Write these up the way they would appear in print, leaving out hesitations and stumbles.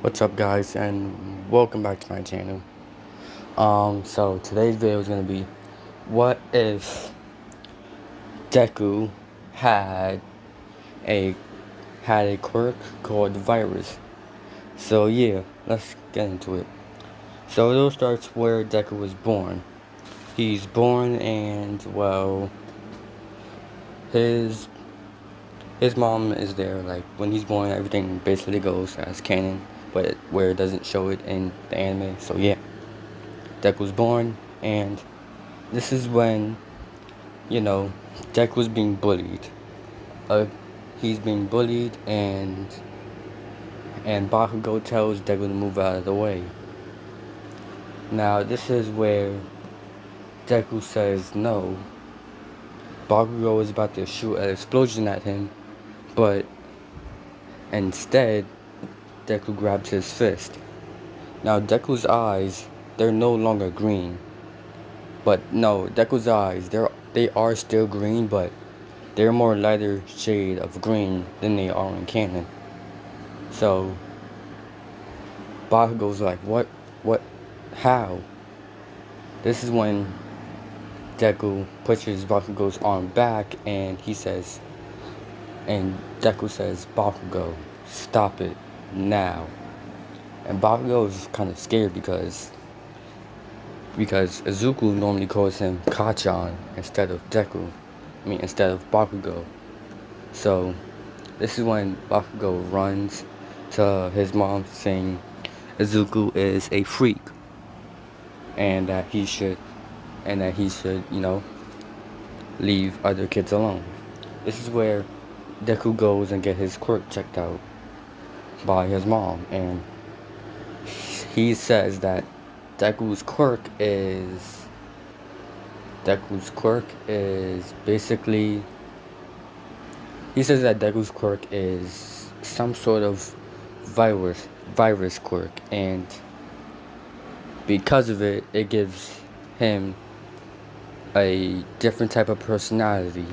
What's up, guys, and welcome back to my channel. So today's video is gonna be, what if Deku had a quirk called virus? So yeah, let's get into it. So it all starts where Deku was born. He's born, and well, his his mom is there. Like when he's born, everything basically goes as canon, but where it doesn't show it in the anime. So yeah, Deku was born, and this is when, you know, Deku was being bullied. Uh, he's being bullied, and Bakugo tells Deku to move out of the way. Now, this is where Deku says no. Bakugo is about to shoot an explosion at him, but instead, Deku grabs his fist. Now, Deku's eyes, they're no longer green. But no, Deku's eyes, they are still green, but they're more lighter shade of green than they are in canon. So Bakugo's like, what, how? This is when Deku pushes Bakugo's arm back, and Deku says, Bakugo, stop it now. And Bakugo is kind of scared because Izuku normally calls him Kachan instead of instead of Bakugo. So this is when Bakugo runs to his mom saying Izuku is a freak, and that he should leave other kids alone. This is where Deku goes and get his quirk checked out by his mom, and he says that Deku's quirk is basically, he says that Deku's quirk is some sort of virus quirk, and because of it, it gives him a different type of personality.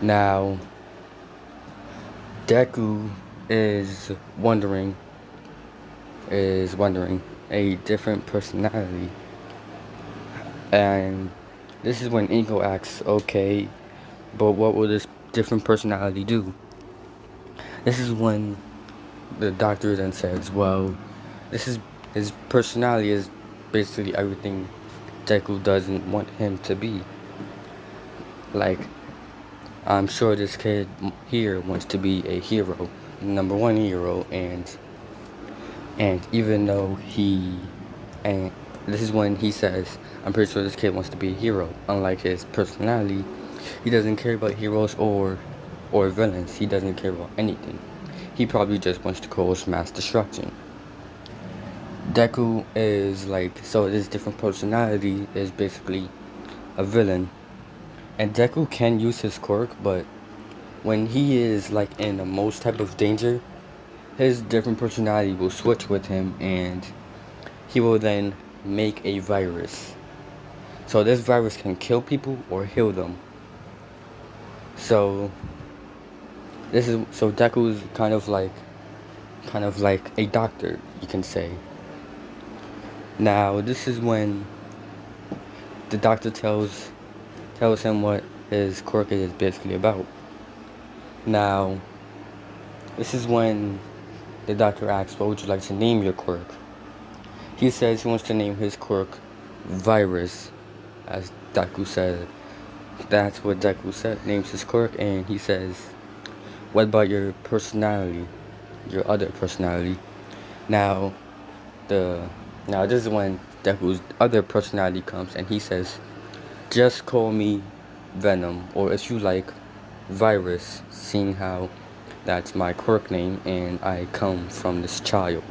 Now, Deku is wondering a different personality, and this is when Inko asks, okay, but what will this different personality do? This is when the doctor then says, well, his personality is basically everything Deku doesn't want him to be. Like, I'm sure this kid here wants to be a hero, number one hero, and even though and this is when he says, I'm pretty sure this kid wants to be a hero. Unlike his personality, he doesn't care about heroes or villains. He doesn't care about anything. He probably just wants to cause mass destruction. Deku is like, so this different personality is basically a villain. And Deku can use his quirk, but when he is like in the most type of danger, his different personality will switch with him, and he will then make a virus. So this virus can kill people or heal them. So Deku is kind of like a doctor, you can say. Now this is when the doctor tells him what his quirk is basically about. Now this is when the doctor asks, what would you like to name your quirk? He says he wants to name his quirk Virus, as Deku said. That's what Deku said, names his quirk, and he says, what about your personality, your other personality? Now this is when Deku's other personality comes, and he says, just call me Venom, or if you like, Virus, seeing how that's my quirk name and I come from this child.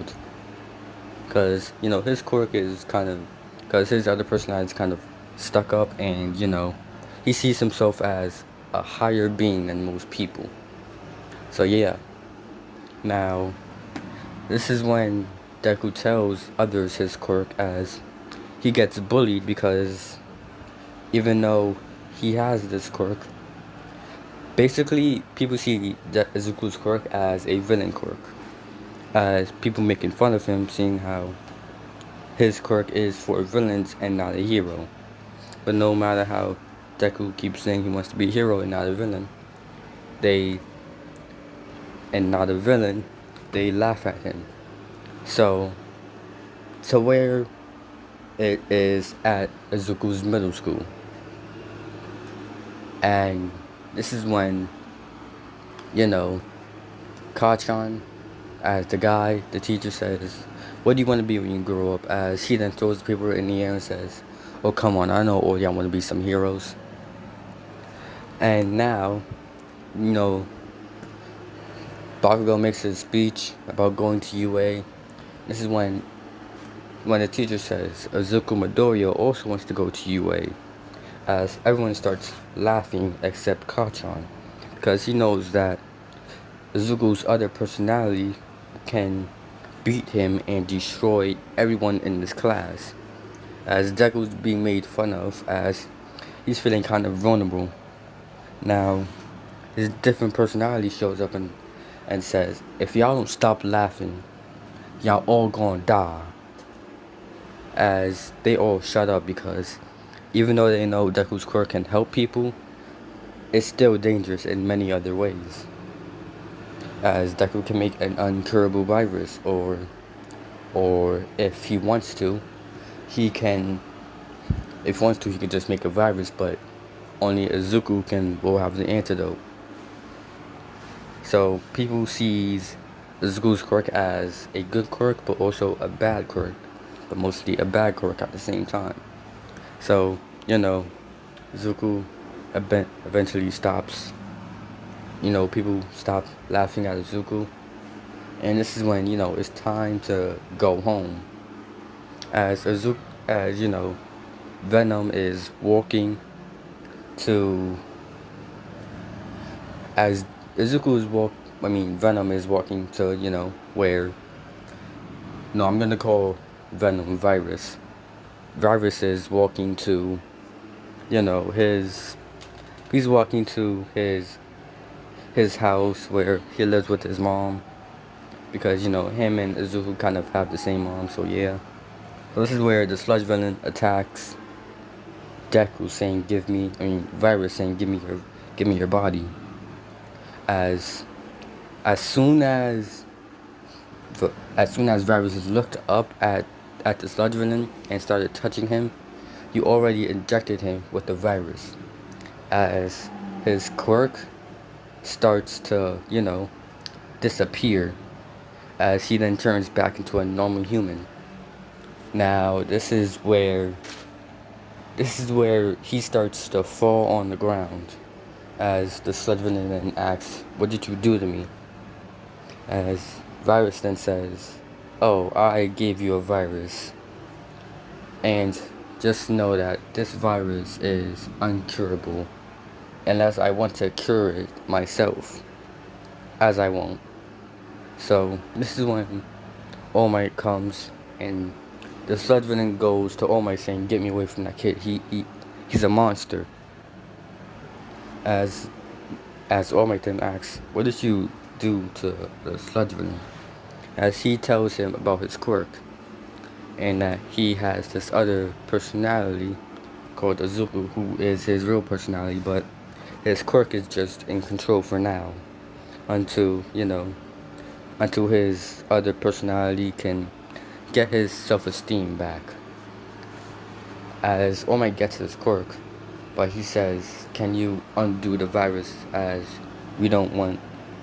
Because, his quirk is because his other personality is kind of stuck up, and, he sees himself as a higher being than most people. So yeah. Now, this is when Deku tells others his quirk, as he gets bullied because even though he has this quirk, basically people see Izuku's quirk as a villain quirk. as people making fun of him, seeing how his quirk is for villains and not a hero. But no matter how Deku keeps saying he wants to be a hero and not a villain, they they laugh at him. So where it is at Izuku's middle school. And this is when, you know, Kachan, as the teacher says, what do you want to be when you grow up? As he then throws the paper in the air and says, oh, come on, I know all y'all want to be some heroes. And now, you know, Bakugo makes his speech about going to UA. This is when the teacher says, Izuku Midoriya also wants to go to UA. As everyone starts laughing except Kachan, because he knows that Izuku's other personality can beat him and destroy everyone in this class, as Deku's being made fun of, as he's feeling kind of vulnerable. Now, his different personality shows up and says, if y'all don't stop laughing, y'all all gonna die. As they all shut up, because even though they know Deku's quirk can help people, it's still dangerous in many other ways. As Deku can make an uncurable virus, or if he wants to, he can just make a virus, but only Izuku will have the antidote. So people sees Izuku's quirk as a good quirk, but also a bad quirk, but mostly a bad quirk at the same time. So, you know, Izuku eventually stops. You know, people stop laughing at Izuku. And this is when, you know, it's time to go home. As you know, Venom is walking to... As Venom is walking to, you know, where... No, I'm gonna call Venom Virus. Virus is walking to, you know, he's walking to his house where he lives with his mom, because, you know, him and Izuku kind of have the same mom, so yeah. So this is where the sludge villain attacks Deku, saying Virus saying give me your body. As soon as Virus looked up at the sludge villain and started touching him, you already injected him with the virus. As his quirk starts to, you know, disappear, as he then turns back into a normal human. Now, this is where he starts to fall on the ground, as the sludge villain then asks, what did you do to me? As Virus then says, oh, I gave you a virus, and just know that this virus is uncurable unless I want to cure it myself, as I won't. So this is when All Might comes, and the sludge villain goes to All Might saying, get me away from that kid, he's a monster. As All Might then asks, what did you do to the sludge villain? As he tells him about his quirk, and that he has this other personality called Izuku, who is his real personality, but his quirk is just in control for now, until his other personality can get his self-esteem back. As All Might gets his quirk, but he says, can you undo the virus, as we don't want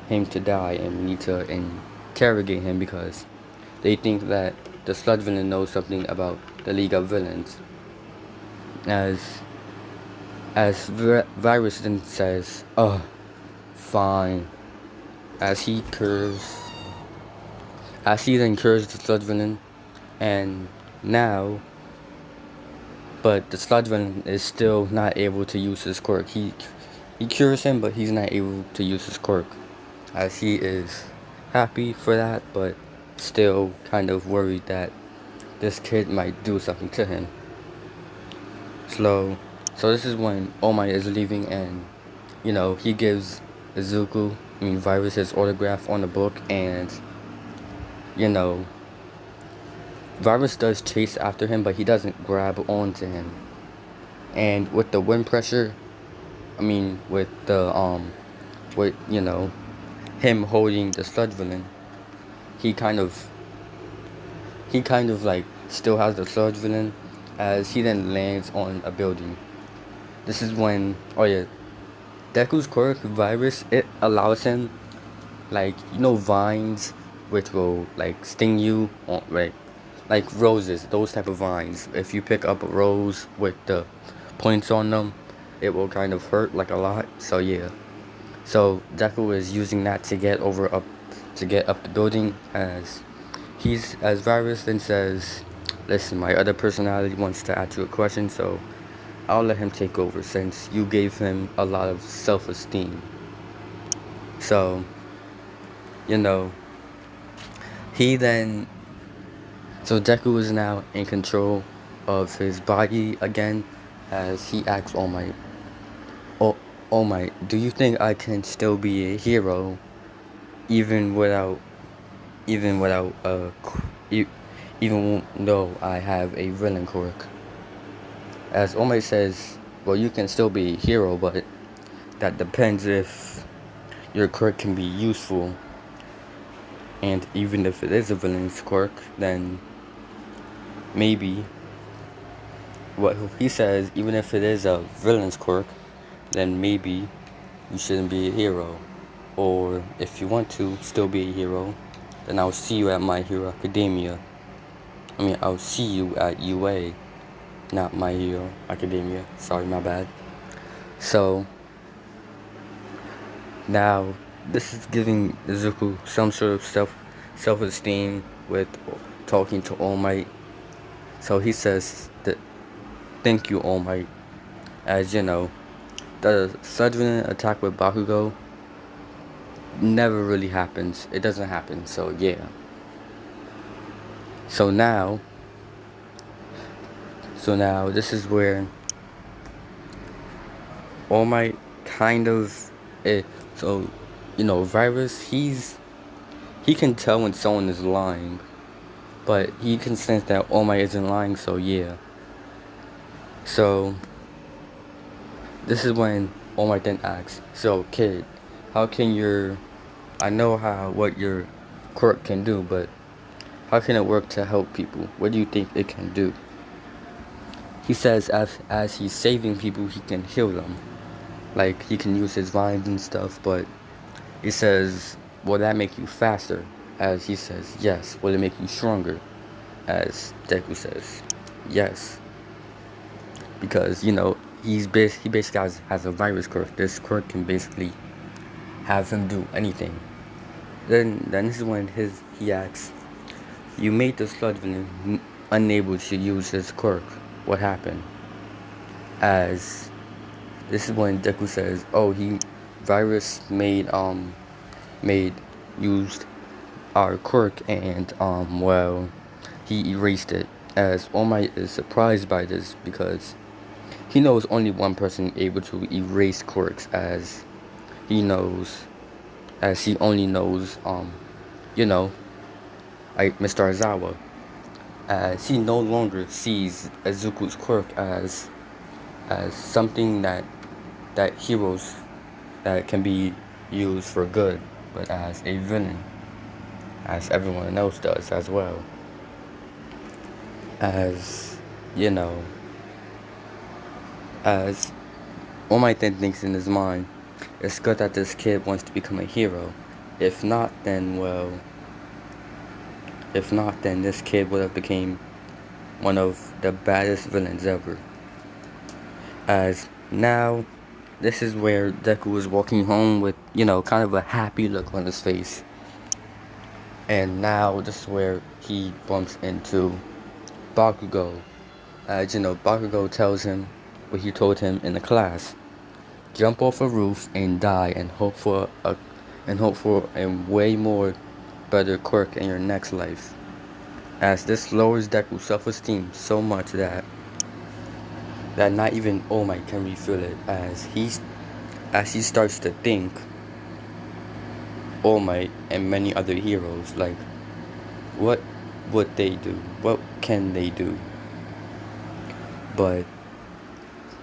him to die and we need to interrogate him, because they think that the sludge villain knows something about the League of Villains. As Virus then says, oh, fine. As he then cures the sludge villain, and now, but the sludge villain is still not able to use his quirk. He cures him, but he's not able to use his quirk, as he is happy for that, but still kind of worried that this kid might do something to him. So this is when All Might is leaving, and, you know, he gives Virus his autograph on the book, and you know, Virus does chase after him, but he doesn't grab onto him. And with the wind pressure, I mean, with him holding the sludge villain, he kind of like still has the sludge villain, as he then lands on a building. This is when, oh yeah, Deku's quirk Virus, it allows him, like, vines which will like sting you, on, like roses, those type of vines. If you pick up a rose with the points on them, it will kind of hurt like a lot. So yeah, so Deku is using that to get up the building, as Virus then says, listen, my other personality wants to ask you a question, so I'll let him take over since you gave him a lot of self-esteem. So, he then, so Deku is now in control of his body again, as he asks All Might, All Might, do you think I can still be a hero even though I have a villain quirk? As All Might says, well, you can still be a hero, but that depends if your quirk can be useful. And even if it is a villain's quirk, then maybe, what he says, even if it is a villain's quirk, then maybe you shouldn't be a hero. Or if you want to still be a hero, then I'll see you at My Hero Academia. I mean, I'll see you at UA, not My Hero Academia. Sorry, my bad. So, now, this is giving Izuku some sort of self-esteem with talking to All Might. So he says that, thank you, All Might. As the sudden attack with Bakugo never really happens. It doesn't happen, so yeah. So now this is where All Might kind of, Virus, he can tell when someone is lying, but he can sense that All Might isn't lying, so yeah. So this is when All Might then asks, so kid, how can I know what your quirk can do, but how can it work to help people? What do you think it can do? He says as he's saving people, he can heal them. Like, he can use his vines and stuff, but he says, will that make you faster? As he says, yes. Will it make you stronger? As Deku says, yes. Because, he basically has a virus quirk. This quirk can basically have him do anything. Then this is when he asks, you made the sludge villain unable to use his quirk. What happened? As this is when Deku says, oh, Virus used our quirk, and he erased it. As All Might is surprised by this, because he knows only one person able to erase quirks, as he only knows Mr. Aizawa, as he no longer sees Izuku's quirk as something that heroes that can be used for good, but as a villain, as everyone else does as well. As All Might then thinks in his mind, it's good that this kid wants to become a hero. If not, then this kid would have became one of the baddest villains ever. As now, this is where Deku is walking home with, kind of a happy look on his face. And now, this is where he bumps into Bakugo. As Bakugo tells him what he told him in the class: jump off a roof and die, and hope for a way more better quirk in your next life. As this lowers Deku's self-esteem so much that not even All Might can refill it, as he starts to think All Might and many other heroes, like what would they do? What can they do? But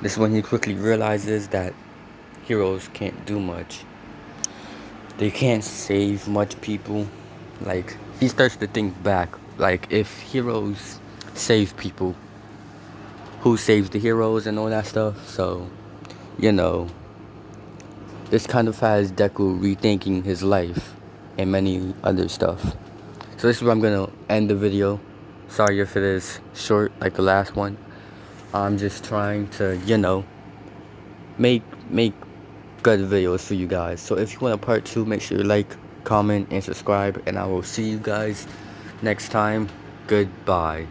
this is when he quickly realizes that heroes can't do much. They can't save much people. Like, he starts to think back, like, if heroes save people, who saves the heroes and all that stuff? So, you know, this kind of has Deku rethinking his life and many other stuff. So this is where I'm gonna end the video. Sorry if it is short like the last one. I'm just trying to, you know, make good videos for you guys. So if you want a part 2, make sure you like, comment, and subscribe, and I will see you guys next time. Goodbye.